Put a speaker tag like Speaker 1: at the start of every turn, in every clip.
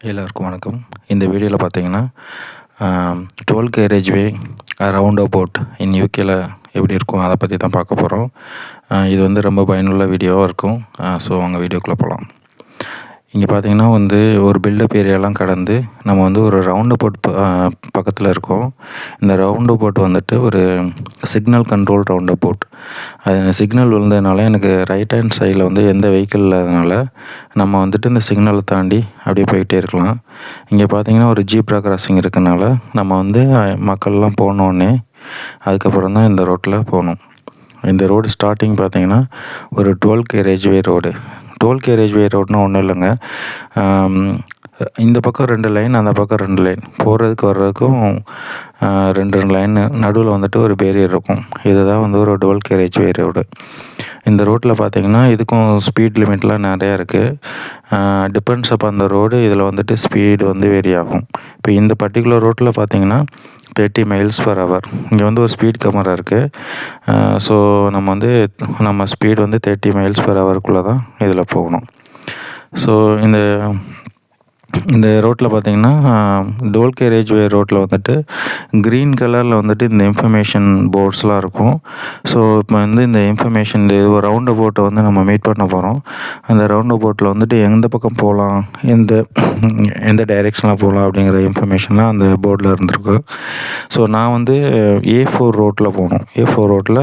Speaker 1: எல்லாருக்கும் வணக்கம். இந்த வீடியோவில் பார்த்தீங்கன்னா 12 கேரேஜ்வே ரவுண்ட் அபவுட் இன் யூகேல எப்படி இருக்கும் அதை பற்றி தான் பார்க்க போகிறோம். இது வந்து ரொம்ப பயனுள்ள வீடியோவாக இருக்கும். ஸோ அவங்க வீடியோக்குள்ளே போகலாம். இங்கே பார்த்தீங்கன்னா ஒரு பில்டப் ஏரியாலாம் கடந்து நம்ம ஒரு ரவுண்ட் அபவுட் பக்கத்தில் இருக்கோம். இந்த ரவுண்ட் அபவுட் ஒரு சிக்னல் கண்ட்ரோல் ரவுண்ட் அபவுட். அது சிக்னல் விழுந்ததுனால எனக்கு ரைட் ஹேண்ட் சைடில் எந்த வெஹிக்கிள் இல்லாதனால நம்ம இந்த சிக்னலை தாண்டி அப்படியே போயிட்டே இருக்கலாம். இங்கே பார்த்தீங்கன்னா ஒரு ஜீப்ரா கிராசிங் இருக்கனால நம்ம மக்கள்லாம் போனோடனே அதுக்கப்புறம் தான் இந்த ரோட்டில் போகணும். இந்த ரோடு ஸ்டார்டிங் பார்த்தீங்கன்னா ஒரு 12 கேரேஜ்வே ரோடு. 12 கேரேஜ்வே ரோடுனா ஒன்றும் இல்லைங்க. இந்த பக்கம் 2 லைன், அந்த பக்கம் 2 லைன், போகிறதுக்கு வர்றதுக்கும் 2 லைன், நடுவில் ஒரு பேரியர் இருக்கும். இதுதான் ஒரு 12 கேரேஜ்வே ரோடு. இந்த ரோட்டில் பார்த்தீங்கன்னா இதுக்கும் ஸ்பீட் லிமிட்லாம் நிறையா இருக்குது. டிபெண்ட்ஸ் அப்போ அந்த ரோடு இதில் ஸ்பீடு வேரி ஆகும். இப்போ இந்த பர்டிகுலர் ரோட்டில் பார்த்தீங்கன்னா 30 mph. இங்கே ஒரு ஸ்பீட் கேமரா இருக்குது. ஸோ நம்ம ஸ்பீடு 30 mph தான் இதில் போகணும். ஸோ இந்த ரோட்டில் பார்த்தீங்கன்னா 12 கேரேஜ்வே ரோட்டில் க்ரீன் கலரில் இந்த இன்ஃபர்மேஷன் போர்ட்ஸ்லாம் இருக்கும். ஸோ இப்போ இந்த இன்ஃபர்மேஷன் ஒரு ரவுண்ட் அபவுட்டை நம்ம மீட் பண்ண போகிறோம். அந்த ரவுண்ட் அபவுட்டில் எந்த பக்கம் போகலாம், எந்த டைரெக்ஷனில் போகலாம் அப்படிங்கிற இன்ஃபர்மேஷன்லாம் அந்த போர்டில் இருந்திருக்கு. ஸோ நான் A4 ரோட்டில் போகணும். A4 ரோட்டில்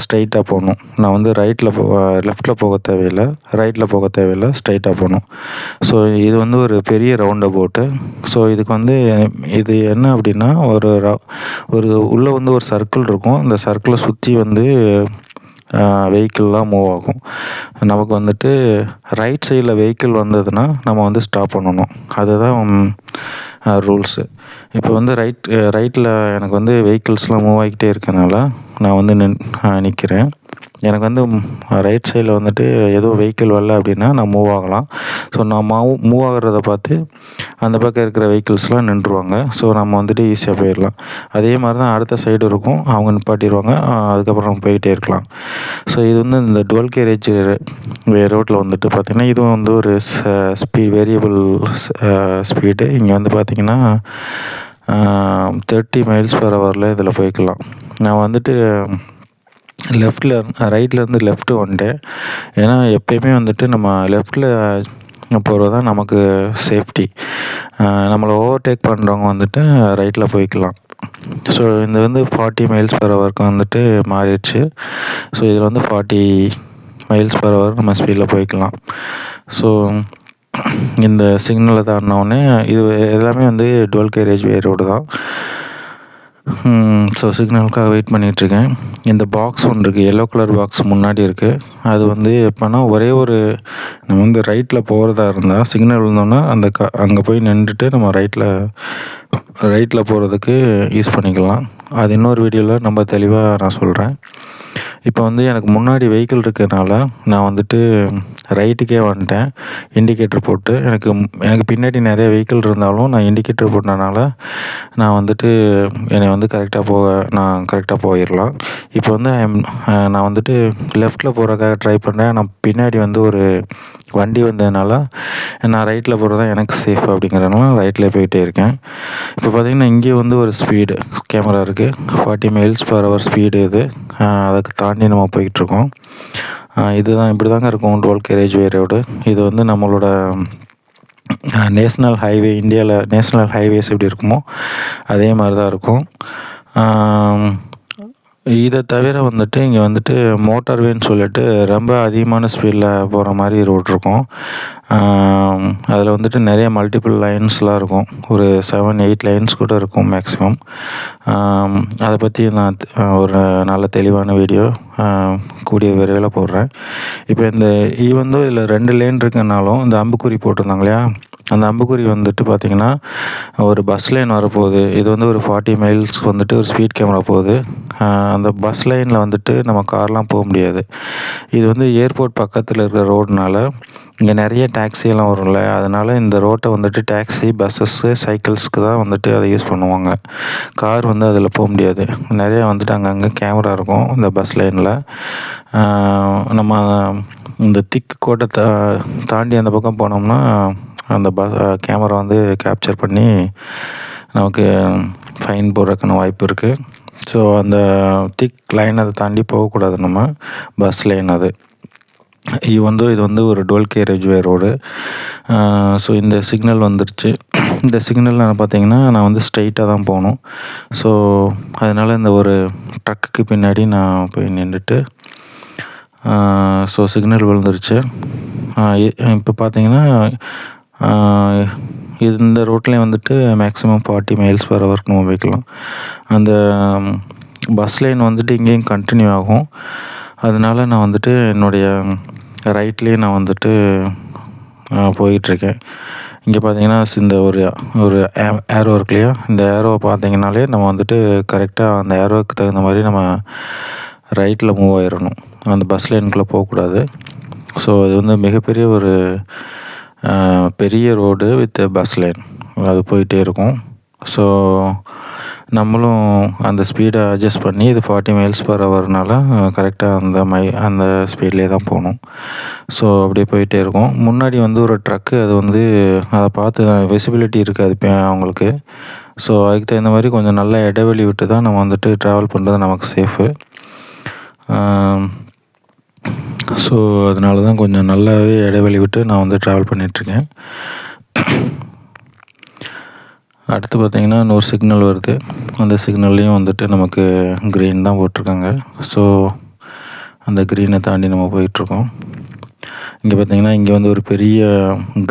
Speaker 1: ஸ்ட்ரைட்டாக போகணும். நான் லெஃப்ட்டில் போக தேவையில்லை, ஸ்ட்ரைட்டாக போகணும். ஸோ இது ஒரு பெரிய ரவுண்ட் அபவுட்டு. ஸோ இதுக்கு இது என்ன அப்படின்னா ஒரு உள்ளே ஒரு சர்க்கிள் இருக்கும். அந்த சர்க்கிளை சுற்றி வெஹிக்கிள்லாம் மூவ் ஆகும். நமக்கு ரைட் சைடில் வெஹிக்கிள் வந்ததுன்னா நம்ம ஸ்டாப் பண்ணணும். அதுதான் ரூல்ஸு. இப்போ ரைட்டில் எனக்கு வெஹிக்கிள்ஸ்லாம் மூவ் ஆகிக்கிட்டே இருக்கனால நான் நிற்கிறேன். எனக்கு ரைட் சைடில் எதுவும் வெஹிக்கிள் வரல அப்படின்னா நான் மூவ் ஆகலாம். ஸோ நான் மூவ் ஆகிறத பார்த்து அந்த பக்கம் இருக்கிற வெஹிக்கிள்ஸ்லாம் நின்றுவாங்க. ஸோ நம்ம ஈஸியாக போயிடலாம். அதே மாதிரி தான் அடுத்த சைடு இருக்கும், அவங்க நிப்பாட்டிடுவாங்க. அதுக்கப்புறம் நம்ம போய்கிட்டே இருக்கலாம். ஸோ இது இந்த 12 கேரேஜ் ரோட்டில் பார்த்திங்கன்னா இதுவும் ஒரு வேரியபிள் ஸ்பீடு. இங்கே பார்த்திங்கன்னா 30 mph இதில் போய்க்கலாம். நான் ரைட்லேருந்து லெஃப்ட்டு வந்துட்டேன். ஏன்னா எப்பயுமே நம்ம லெஃப்ட்டில் போகிறது தான் நமக்கு சேஃப்டி. நம்மளை ஓவர்டேக் பண்ணுறவங்க ரைட்டில் போய்க்கலாம். ஸோ இந்த 40 mph மாறிடுச்சு. ஸோ இதில் 40 mph நம்ம ஸ்பீடில் போய்க்கலாம். ஸோ இந்த சிக்னலை தாண்டினோடனே இது எல்லாமே 12 கேரேஜ்வே ரோடு தான். ஸோ சிக்னலுக்காக வெயிட் பண்ணிகிட்ருக்கேன். இந்த பாக்ஸ் ஒன்று இருக்குது, எல்லோ கலர் பாக்ஸ் முன்னாடி இருக்குது. அது எப்போனா நம்ம ரைட்டில் போகிறதா இருந்தால் சிக்னல் விழுந்தோன்னா அங்கே போய் நின்றுட்டு நம்ம ரைட்டில் போகிறதுக்கு யூஸ் பண்ணிக்கலாம். அது இன்னொரு வீடியோவில் நம்ம தெளிவாக நான் சொல்கிறேன். இப்போ எனக்கு முன்னாடி வெஹிக்கிள் இருக்கிறதுனால நான் ரைட்டுக்கே வந்துட்டேன் இண்டிகேட்டர் போட்டு. எனக்கு பின்னாடி நிறைய வெஹிக்கிள் இருந்தாலும் நான் இண்டிகேட்டர் போட்டனால நான் என்னை கரெக்டாக போயிடலாம். இப்போ நான் லெஃப்ட்டில் போகிறதுக்காக ட்ரை பண்ணுறேன். நான் பின்னாடி ஒரு வண்டி வந்ததுனால நான் ரைட்டில் போகிறது தான் எனக்கு சேஃப் அப்படிங்கிறதுனால ரைட்டில் போயிட்டே இருக்கேன். இப்போ பார்த்திங்கன்னா இங்கே ஒரு ஸ்பீடு கேமரா இருக்குது. 40 mph ஸ்பீடு இது. அதுக்கு தாண்டி நம்ம போய்கிட்ருக்கோம். இதுதான் இப்படி தாங்க இருக்கும் 12 கேரேஜ்வே ரோடு. இது நம்மளோட நேஷ்னல் ஹைவே, இந்தியாவில் நேஷ்னல் ஹைவேஸ் எப்படி இருக்குமோ அதே மாதிரி தான் இருக்கும். இதை தவிர இங்கே மோட்டார்வேன்னு சொல்லிட்டு ரொம்ப அதிகமான ஸ்பீடில் போகிற மாதிரி ரோடு இருக்கும். அதில் நிறைய மல்டிபிள் லைன்ஸ்லாம் இருக்கும். ஒரு 7-8 லைன்ஸ் கூட இருக்கும் மேக்ஸிமம். அதை பற்றி நான் ஒரு நல்ல தெளிவான வீடியோ கூடிய விரைவில் போடுறேன். இப்போ இதில் 2 லேன் இருக்கனாலும் இந்த அம்புக்குறி போட்டிருந்தாங்க இல்லையா, அந்த அம்புக்குறி பார்த்திங்கன்னா ஒரு பஸ் லைன் வரப்போகுது. இது ஒரு 40 மைல்ஸ் ஒரு ஸ்பீட் கேமரா போகுது. அந்த பஸ் லைனில் நம்ம கார்லாம் போக முடியாது. இது ஏர்போர்ட் பக்கத்தில் இருக்கிற ரோடுனால இங்கே நிறைய டாக்ஸியெல்லாம் வரும்ல, அதனால் இந்த ரோட்டை டாக்ஸி, பஸ்ஸஸ்ஸு, சைக்கிள்ஸ்க்கு தான் அதை யூஸ் பண்ணுவாங்க. கார் அதில் போக முடியாது. நிறையா அங்கங்கே கேமரா இருக்கும் இந்த பஸ் லைனில். நம்ம இந்த திக்கு கோட்டை தாண்டி அந்த பக்கம் போனோம்னா அந்த கேமரா வந்து கேப்சர் பண்ணி நமக்கு ஃபைன் போடுறதுக்கான வாய்ப்பு இருக்குது. ஸோ அந்த திக் லைன் அதை தாண்டி போகக்கூடாது நம்ம பஸ் லைன் அது. இது வந்து ஒரு டுவல் கேரேஜ்வே ரோடு. ஸோ இந்த சிக்னல் வந்துருச்சு. இந்த சிக்னல் பார்த்தீங்கன்னா நான் வந்து ஸ்ட்ரைட்டாக தான் போகணும். ஸோ அதனால் இந்த ஒரு ட்ரக்குக்கு பின்னாடி நான் போய் நின்றுட்டு ஸோ சிக்னல் விழுந்துருச்சு. இப்போ பார்த்தீங்கன்னா இந்த ரோட்லேயும் வந்துட்டு மேக்ஸிமம் 40 மைல்ஸ் பர் ஹவருக்கு நம்ம வைக்கலாம். அந்த பஸ் லைன் வந்துட்டு இங்கேயும் கண்டினியூ ஆகும். அதனால நான் வந்துட்டு என்னுடைய ரைட்லேயே நான் வந்துட்டு போயிட்டுருக்கேன். இங்கே பார்த்தீங்கன்னா இந்த ஒரு ஏரோ இருக்கு இல்லையா, இந்த ஏரோவை பார்த்தீங்கனாலே நம்ம வந்துட்டு கரெக்டாக அந்த ஏரோவுக்கு தகுந்த மாதிரி நம்ம ரைட்டில் மூவ் ஆயிடணும். அந்த பஸ் லைனுக்குள்ளே போகக்கூடாது. ஸோ இது வந்து மிகப்பெரிய ஒரு பெரிய ரோடு வித் பஸ் லைன், அது போயிட்டே இருக்கும். ஸோ நம்மளும் அந்த ஸ்பீடை அட்ஜஸ்ட் பண்ணி இது 40 மைல்ஸ் பர் ஹவர்னால கரெக்டாக அந்த ஸ்பீட்லேயே தான் போகணும். ஸோ அப்படியே போயிட்டே இருக்கும். முன்னாடி வந்து ஒரு ட்ரக்கு, அது வந்து அதை பார்த்து விசிபிலிட்டி இருக்காது இப்போ அவங்களுக்கு. ஸோ அதுக்கு தகுந்த மாதிரி கொஞ்சம் நல்ல இடைவெளி விட்டு தான் நம்ம வந்துட்டு ட்ராவல் பண்ணுறது நமக்கு சேஃபு. ஸோ அதனால தான் கொஞ்சம் நல்லாவே இடைவெளி விட்டு நான் வந்து ட்ராவல் பண்ணிகிட்ருக்கேன். அடுத்து பார்த்திங்கன்னா இன்னொரு சிக்னல் வருது. அந்த சிக்னல்லையும் வந்துட்டு நமக்கு க்ரீன் தான் போட்டிருக்காங்க. ஸோ அந்த க்ரீனை தாண்டி நம்ம போயிட்டுருக்கோம். இங்கே பார்த்திங்கன்னா இங்கே வந்து ஒரு பெரிய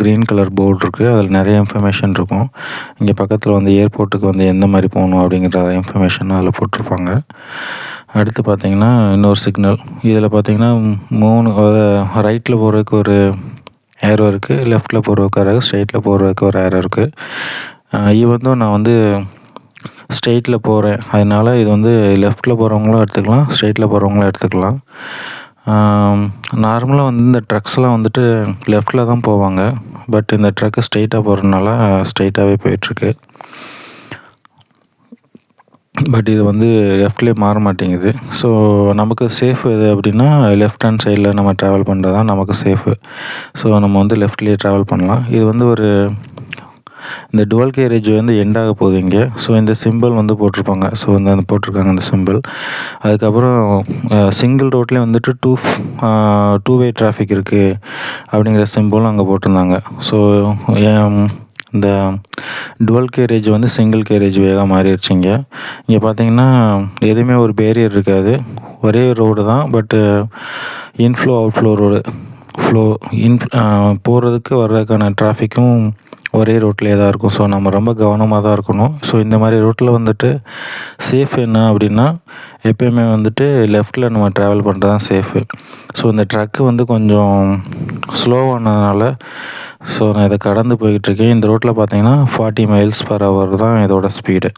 Speaker 1: க்ரீன் கலர் போர்டு இருக்குது. அதில் நிறைய இன்ஃபர்மேஷன் இருக்கும். இங்கே பக்கத்தில் வந்து ஏர்போர்ட்டுக்கு வந்து எந்த மாதிரி போகணும் அப்படிங்கிற இன்ஃபர்மேஷன் அதில் போட்டிருப்பாங்க. அடுத்து பார்த்திங்கன்னா இன்னொரு சிக்னல். இதில் பார்த்திங்கன்னா 3 ரைட்டில் போகிறதுக்கு ஒரு ஏரோ இருக்குது, லெஃப்ட்டில் போகிறதுக்கு ஒரு ஏரோ, ஸ்ட்ரைட்டில் போகிறதுக்கு ஒரு ஏரோ இருக்குது. ஈவன் நான் வந்து ஸ்ட்ரெயிட்டில் போகிறேன், அதனால் இது வந்து லெஃப்ட்டில் போகிறவங்களும் எடுத்துக்கலாம், ஸ்ட்ரெயிட்டில் போகிறவங்களும் எடுத்துக்கலாம். நார்மலாக வந்து இந்த ட்ரக்ஸ்லாம் வந்துட்டு லெஃப்ட்டில் தான் போவாங்க. பட் இந்த ட்ரக்கு ஸ்ட்ரெயிட்டாக போகிறதுனால ஸ்ட்ரெயிட்டாகவே போயிட்டுருக்கு. பட் இது வந்து லெஃப்ட்லேயே மாற மாட்டேங்குது. ஸோ நமக்கு சேஃப் எது அப்படின்னா லெஃப்ட் ஹேண்ட் சைடில் நம்ம ட்ராவல் பண்ணுறது தான் நமக்கு சேஃபு. ஸோ நம்ம வந்து லெஃப்ட்லேயே ட்ராவல் பண்ணலாம். இது வந்து இந்த டுவல் கேரேஜ் வந்து எண்ட் ஆக போகுது இங்கே. ஸோ இந்த சிம்பிள் வந்து போட்டிருப்பாங்க. ஸோ இந்த போட்டிருக்காங்க அந்த சிம்பிள். அதுக்கப்புறம் சிங்கிள் ரோட்லேயே வந்துட்டு டூ வே டிராஃபிக் இருக்குது அப்படிங்கிற சிம்பிளும் அங்கே போட்டிருந்தாங்க. ஸோ இந்த டுவல் கேரேஜ் வந்து சிங்கிள் கேரேஜ் வேகாக மாறிடுச்சு. இங்கே பார்த்தீங்கன்னா எதுவுமே ஒரு பேரியர் இருக்காது, ஒரே ரோடு தான். பட்டு இன்ஃப்ளோ அவுட்ஃப்ளோ ரோடு, போகிறதுக்கு வர்றதுக்கான டிராஃபிக்கும் ஒரே ரோட்லேயே தான் இருக்கும். ஸோ நம்ம ரொம்ப கவனமாக தான் இருக்கணும். ஸோ இந்த மாதிரி ரோட்டில் வந்துட்டு சேஃப் என்ன அப்படின்னா எப்போயுமே வந்துட்டு லெஃப்ட்டில் நம்ம ட்ராவல் பண்ணுறது தான் சேஃபு. ஸோ இந்த ட்ரக்கு வந்து கொஞ்சம் ஸ்லோவானதுனால ஸோ நான் இதை கடந்து போய்கிட்டுருக்கேன். இந்த ரோட்டில் பார்த்தீங்கன்னா 40 மைல்ஸ் பர் ஹவர் தான் இதோட ஸ்பீடு.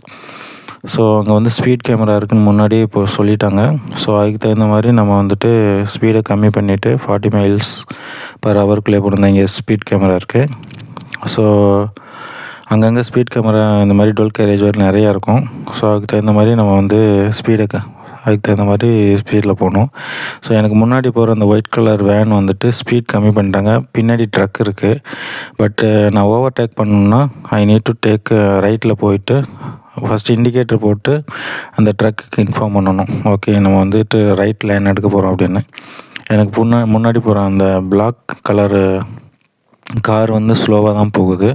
Speaker 1: ஸோ அங்கே வந்து ஸ்பீட் கேமரா இருக்குதுன்னு முன்னாடியே இப்போ சொல்லிட்டாங்க. ஸோ அதுக்கு தகுந்த மாதிரி நம்ம வந்துட்டு ஸ்பீடை கம்மி பண்ணிவிட்டு 40 மைல்ஸ் பர் ஹவருக்குள்ளே போட்டிருந்தா இங்கே ஸ்பீட் கேமரா இருக்குது. ஸோ அங்கங்கே ஸ்பீட் கேமரா இந்த மாதிரி டுவல் கேரேஜ் வரை நிறையா இருக்கும். ஸோ அதுக்கு தகுந்த மாதிரி நம்ம வந்து அதுக்கு தகுந்த மாதிரி ஸ்பீடில் போகணும். ஸோ எனக்கு முன்னாடி போகிற அந்த ஒயிட் கலர் வேன் வந்துட்டு ஸ்பீட் கம்மி பண்ணிட்டாங்க. பின்னாடி ட்ரக் இருக்குது. பட்டு நான் ஓவர்டேக் பண்ணணுன்னா ஐ நீட் டு டேக் ரைட்டில் போயிட்டு ஃபஸ்ட்டு இண்டிகேட்டர் போட்டு அந்த ட்ரக்குக்கு இன்ஃபார்ம் பண்ணணும். ஓகே, நம்ம வந்துட்டு ரைட் லைன் எடுக்க போகிறோம் அப்படின்னு. எனக்கு முன்னாடி போகிற அந்த பிளாக் கலரு கார் வந்து ஸ்லோவாக தான் போகுது.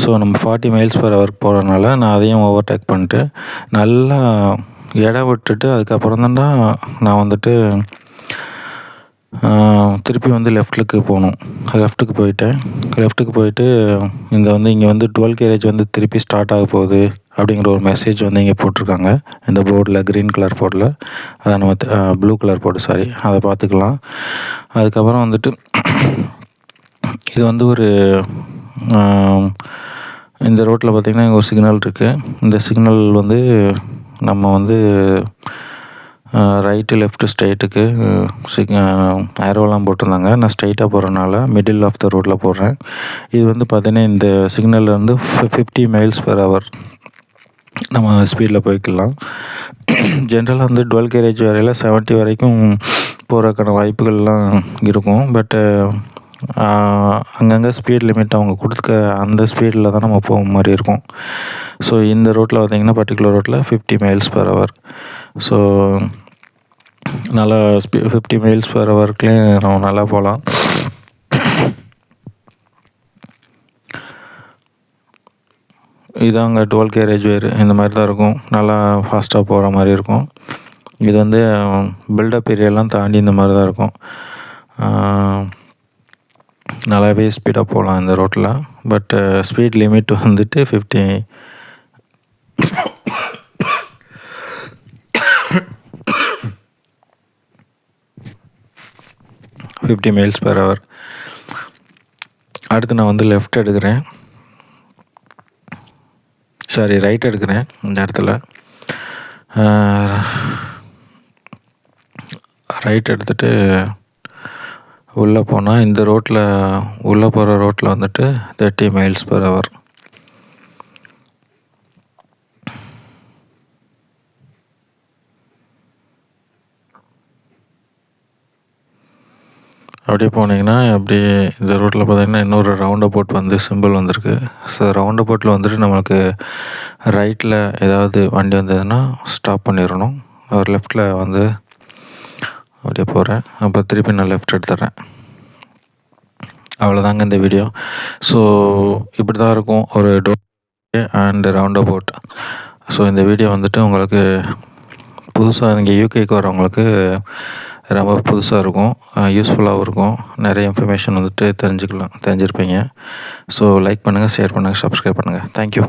Speaker 1: ஸோ நம்ம 40 மைல்ஸ் பர் ஹவருக்கு போகிறதுனால நான் அதையும் ஓவர்டேக் பண்ணிட்டு நல்லா இடம் விட்டுட்டு அதுக்கப்புறம் தான்டா நான் வந்துட்டு திருப்பி வந்து லெஃப்ட்டுக்கு போகணும். லெஃப்ட்டுக்கு போயிட்டு இங்கே வந்து டுவல் கேரேஜ் வந்து திருப்பி ஸ்டார்ட் ஆக போகுது அப்படிங்கிற ஒரு மெசேஜ் வந்து இங்கே போட்டிருக்காங்க இந்த போர்டில், க்ரீன் கலர் போர்டில். அதை நம்ம ப்ளூ கலர் போர்டு, அதை பார்த்துக்கலாம். அதுக்கப்புறம் வந்துட்டு இது வந்து இந்த ரோட்டில் பார்த்திங்கன்னா இங்கே ஒரு சிக்னல் இருக்குது. இந்த சிக்னல் வந்து நம்ம வந்து ரைட்டு லெஃப்ட்டு ஸ்ட்ரைட்டுக்கு ஏரோலாம் போட்டிருந்தாங்க. நான் ஸ்ட்ரைட்டாக போகிறனால மிடில் ஆஃப் த ரோட்டில் போடுறேன். இது வந்து பார்த்திங்கன்னா இந்த சிக்னலில் வந்து 50 மைல்ஸ் பர் ஹவர் நம்ம ஸ்பீடில் போய்க்கலாம். ஜென்ரலாக வந்து டுவல் கேரேஜ் வரையில் 70 வரைக்கும் போகிறதுக்கான வாய்ப்புகள்லாம் இருக்கும். பட்டு அங்கங்கே ஸ்பீட் லிமிட் அவங்க கொடுத்துக்க அந்த ஸ்பீடில் தான் நம்ம போக மாதிரி இருக்கும். ஸோ இந்த ரோட்டில் பார்த்திங்கன்னா பர்டிகுலர் ரோட்டில் 50 mph. ஸோ நல்லா 50 mph நம்ம நல்லா போகலாம். இதாங்க டுவல் கேரேஜ் வேறு இந்த மாதிரி தான் இருக்கும். நல்லா ஃபாஸ்ட்டாக போகிற மாதிரி இருக்கும். இது வந்து பில்டப் ஏரியாலாம் தாண்டி இந்த மாதிரி தான் இருக்கும். நல்லாவே ஸ்பீடாக போகலாம் இந்த ரோட்டில். பட் ஸ்பீட் லிமிட் வந்துட்டு 50 mph. அடுத்து நான் வந்து லெஃப்ட் எடுக்கிறேன், ரைட் எடுக்கிறேன். இந்த இடத்துல ரைட் எடுத்துகிட்டு உள்ளே போனால் இந்த ரோட்டில் உள்ளே போகிற ரோட்டில் வந்துட்டு 30 mph. அப்படியே போனீங்கன்னா அப்படியே இந்த ரோட்டில் பார்த்தீங்கன்னா இன்னொரு ரவுண்ட் அபவுட் வந்து சிம்பிள் வந்திருக்கு. ஸோ ரவுண்ட் அபவுட்டில் வந்துட்டு நம்மளுக்கு ரைட்டில் ஏதாவது வண்டி வந்ததுன்னா ஸ்டாப் பண்ணிடணும். ஒரு லெஃப்டில் வந்து அப்படியே போகிறேன். அப்போ திருப்பி நான் லெஃப்ட் எடுத்துடுறேன். அவ்வளோதாங்க இந்த வீடியோ. ஸோ இப்படி தான் இருக்கும் ஒரு அண்ட் ரவுண்ட் அபவுட். ஸோ இந்த வீடியோ வந்துட்டு உங்களுக்கு புதுசாக இங்கே யூகேக்கு வரவங்களுக்கு ரொம்ப புதுசாக இருக்கும், யூஸ்ஃபுல்லாகவும் இருக்கும். நிறைய இன்ஃபர்மேஷன் வந்துட்டு தெரிஞ்சுருப்பீங்க. ஸோ லைக் பண்ணுங்கள், ஷேர் பண்ணுங்கள், சப்ஸ்கிரைப் பண்ணுங்கள். தேங்க்யூ.